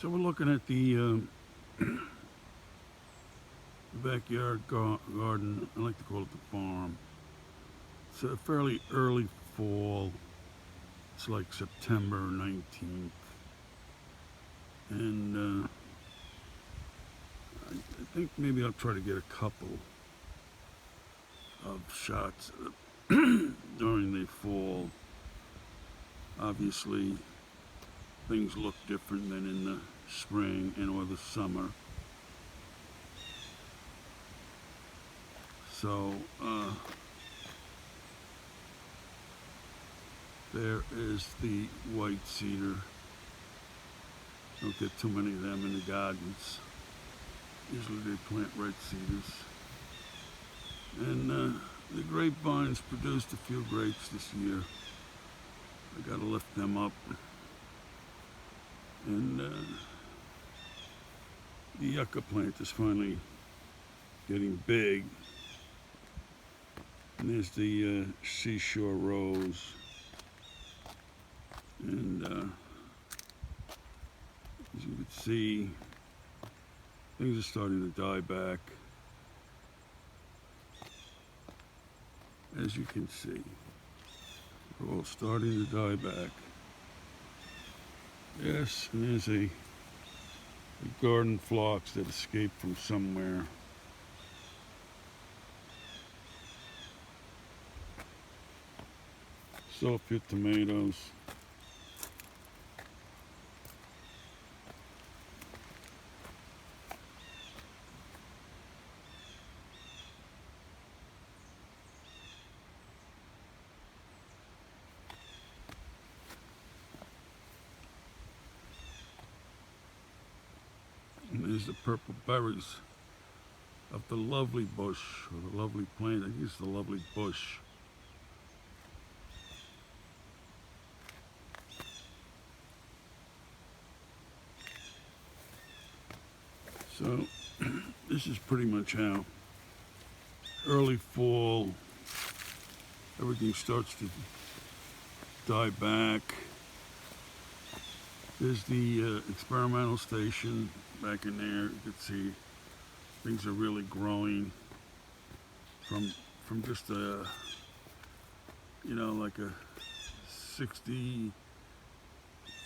So we're looking at the backyard garden. I like to call it the farm. It's a fairly early fall. It's like September 19th. And I think maybe I'll try to get a couple of shots during the fall. Obviously, things look different than in the spring and or the summer. So there is the white cedar. Don't get too many of them in the gardens. Usually they plant red cedars. And the grapevines produced a few grapes this year. I gotta lift them up. And the yucca plant is finally getting big. And there's the seashore rose. And as you can see, things are starting to die back. As you can see, they're all starting to die back. Yes, and there's a garden phlox that escaped from somewhere. Sulfur tomatoes. And there's the purple berries of the lovely bush, or the lovely plant. I think it's the lovely bush. So this is pretty much how early fall everything starts to die back. There's the experimental station back in there. You can see things are really growing from just a, you know, like a 60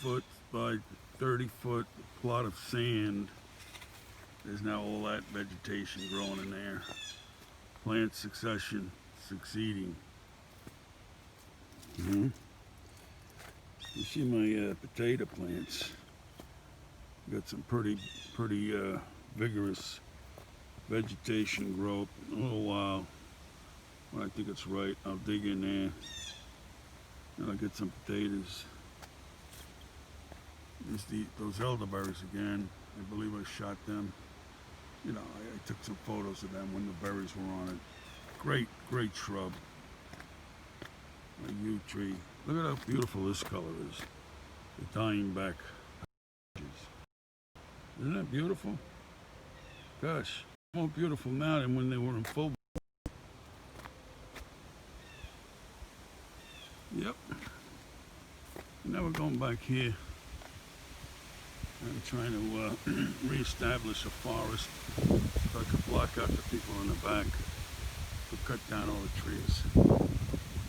foot by 30 foot plot of sand. There's now all that vegetation growing in there. Plant succession succeeding. You see my potato plants. Got some pretty vigorous vegetation growth. In a little while, when I think it's right, I'll dig in there and I'll get some potatoes. There's those elderberries again. I believe I shot them. You know, I took some photos of them when the berries were on it. Great shrub. A yew tree. Look at how beautiful this color is. The dying back. Isn't that beautiful? Gosh, more beautiful now than when they were in full. Yep. Now we're going back here. I'm trying to reestablish a forest so I could block out the people in the back who cut down all the trees.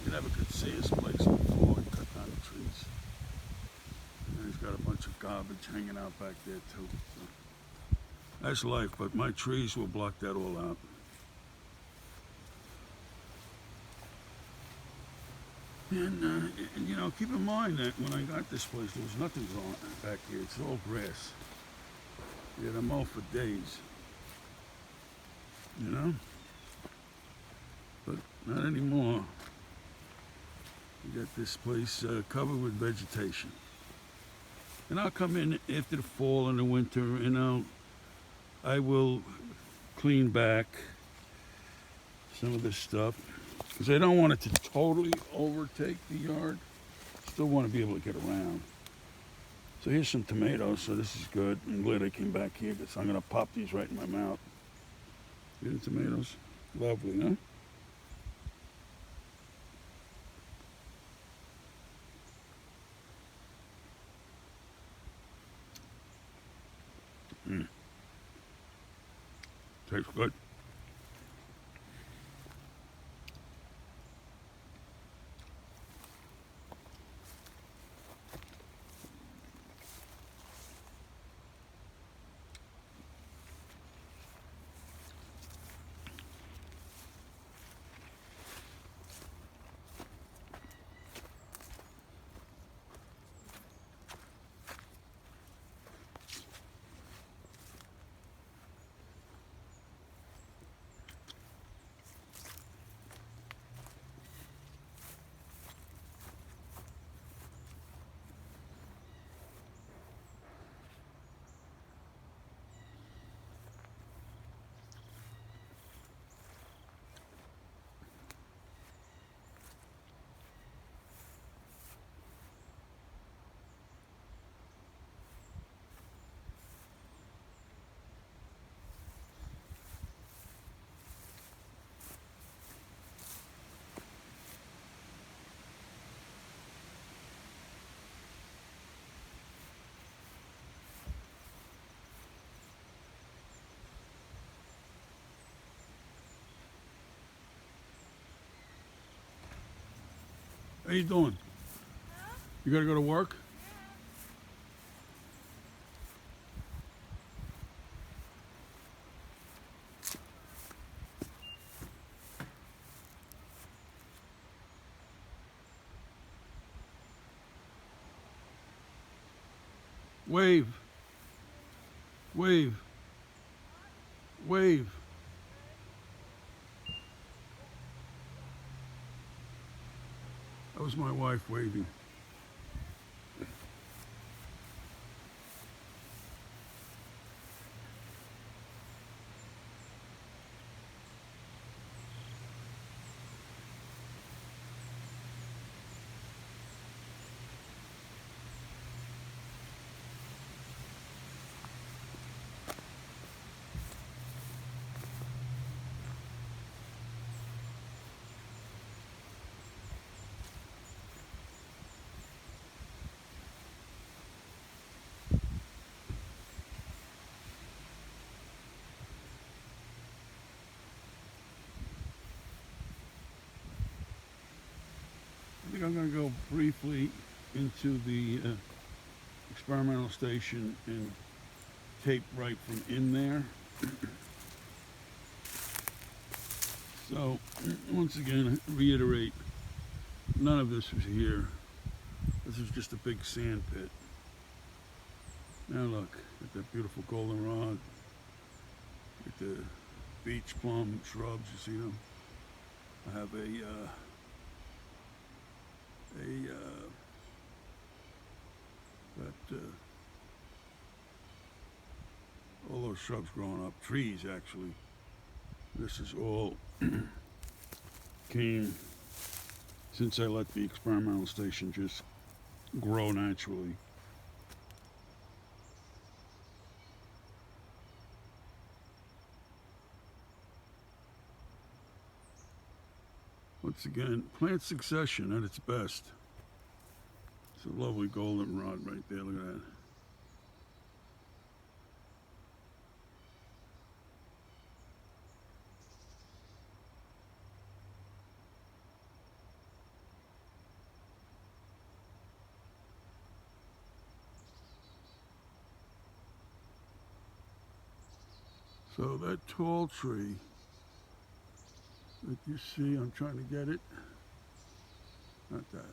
You never could see his place before he cut down the trees. And he's got a bunch of garbage hanging out back there too. So that's life, but my trees will block that all out. And you know, keep in mind that when I got this place, there was nothing growing back here. It's all grass. You had to mow for days. You know? But not anymore. You got this place covered with vegetation. And I'll come in after the fall and the winter, and I will clean back some of this stuff. Because I don't want it to totally overtake the yard. Still want to be able to get around. So here's some tomatoes, so this is good. I'm glad I came back here because I'm going to pop these right in my mouth. See the tomatoes? Lovely, huh? Tastes good. How you doing? You gotta go to work? Wave. Wave. Wave. That was my wife waving. I think I'm going to go briefly into the experimental station and tape right from in there. So, once again, reiterate, none of this was here. This is just a big sand pit. Now look, at that beautiful goldenrod, at the beach plum shrubs, you see them? I have all those shrubs growing up, trees actually. This is all came since I let the experimental station just grow naturally. Once again, plant succession at its best. It's a lovely goldenrod right there, look at that. So that tall tree that you see, I'm trying to get it. Not that.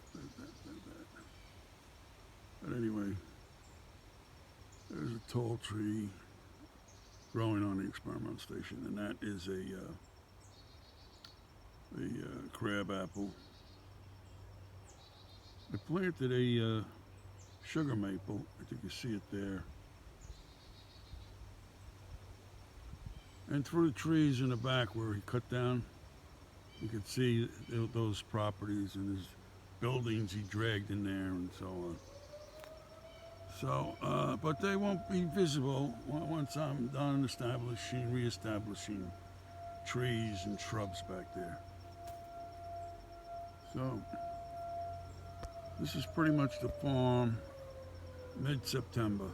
But anyway, there's a tall tree growing on the experimental station, and that is a crab apple. I planted a sugar maple. I think you see it there. And through the trees in the back where he cut down, you could see those properties and his buildings he dragged in there and so on. So, but they won't be visible once I'm done reestablishing trees and shrubs back there. So, this is pretty much the farm, mid-September.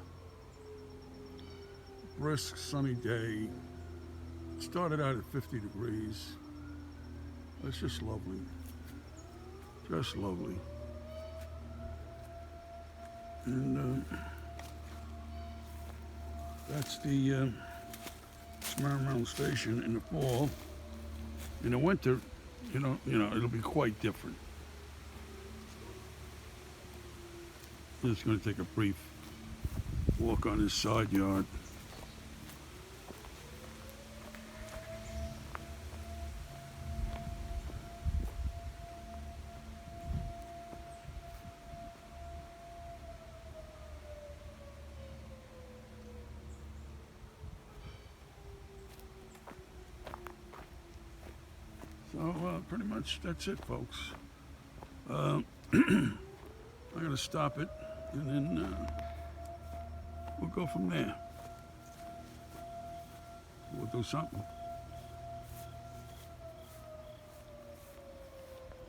Brisk sunny day. It started out at 50 degrees. It's just lovely. Just lovely. And that's the Smyrna Mountain Station in the fall. In the winter, it'll be quite different. I'm just going to take a brief walk on this side yard. So pretty much that's it, folks. I'm going to stop it, and then we'll go from there. We'll do something.